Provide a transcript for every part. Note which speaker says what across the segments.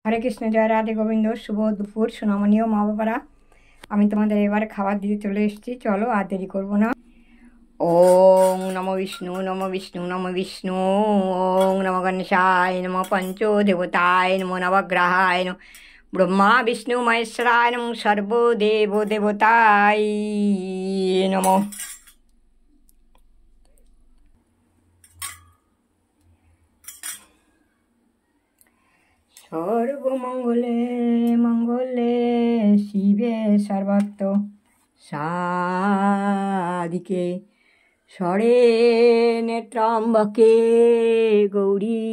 Speaker 1: হরে কৃষ্ণ, জয় রাধে গোবিন্দ। শুভ দুপুর সোনামণি ও মা বাবারা। আমি তোমাদের এবারে খাবার দিতে চলে এসেছি, চলো আর দেরি করবো না। ওং নমো বিষ্ণু নমো বিষ্ণু নমো বিষ্ণু। ওং নমো গণেশায় নমো পঞ্চদেবতায় নমো নবগ্রহায় নমো ব্রহ্মা বিষ্ণু মহেশ্বরায় নমো সর্বদেব দেবতায় নমো। সর্বমঙ্গলে মঙ্গলে শিবে সর্বাত্ম সাধিকে শরণ্যে ত্র্যম্বকে গৌরী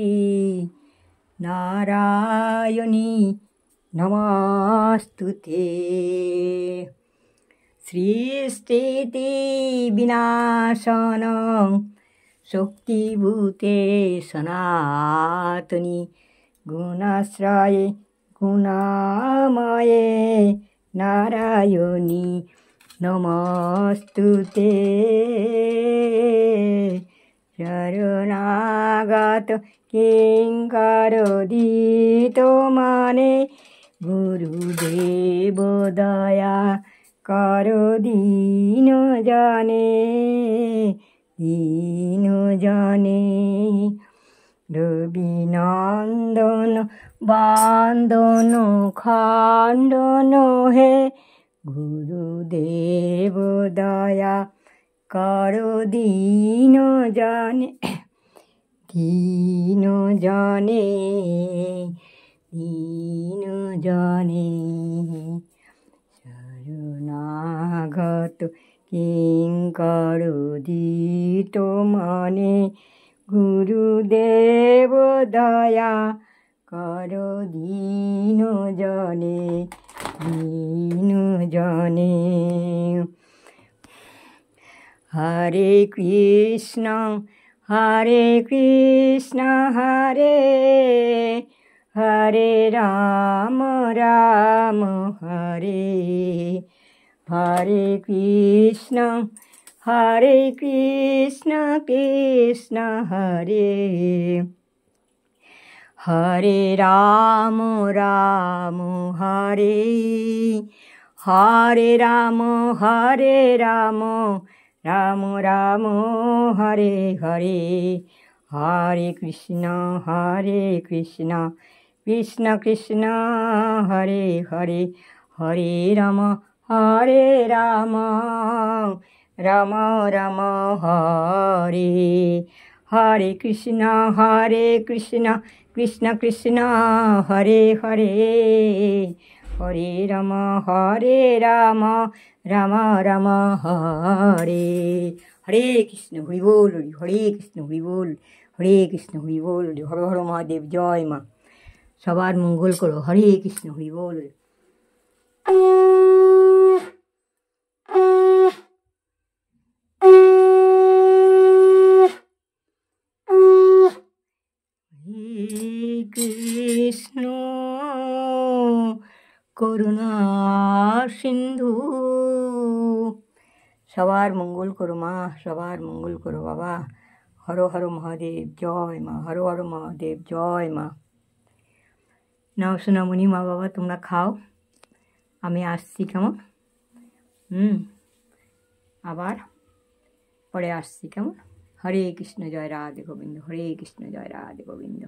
Speaker 1: নারায়ণী নমস্তুতে। সৃষ্টিতি বিনাশনং শক্তিভূতে সনাতনী গুণাশ্রয়ে গুণাময়ে নারায়ণী নমস্তুতে। শরণাগত কিঙ্করোদিত মানে গুরুদেব দয়া করো দীন জানে দীন জানে। রবিনন্দন বন্দন খণ্ডন হে গুরুদেব দয়া করো দীন জানে দীন জানে দীন জানে। শরণাগত কিঙ্করোদিত মানে গুরুদেব দয়া করো দীন জনে দীন জনে। হরে কৃষ্ণ হরে কৃষ্ণ হরে হরে রাম রাম হরে হরে কৃষ্ণ হরে কৃষ্ণ কৃষ্ণ হরে হরে রাম রাম হরে হরে রাম রাম রাম হরে হরে হরে কৃষ্ণ কৃষ্ণ কৃষ্ণ হরে হরে হরে রাম রাম রাম হরে হরে কৃষ্ণ কৃষ্ণ কৃষ্ণ হরে হরে হরে রাম রাম রাম হরে হরে কৃষ্ণ হরি বল হরে কৃষ্ণ হরি বল হরে কৃষ্ণ হরি বল। হর হর মহাদেব, জয় মা। সবার মঙ্গল করো। হরে কৃষ্ণ হরি বল। কৃষ্ণ করুণা সিন্ধু। সবার মঙ্গল করো মা, সবার মঙ্গল করো বাবা। হর হর মহাদেব, জয় মা। হর হর মহাদেব, জয় মা। নাও সোনামণি মা বাবা, তোমরা খাও, আমি আসছি কেমন। আবার পরে আসছি কেমন। হরে কৃষ্ণ, জয় রাধে গোবিন্দ। হরে কৃষ্ণ, জয় রাধে গোবিন্দ।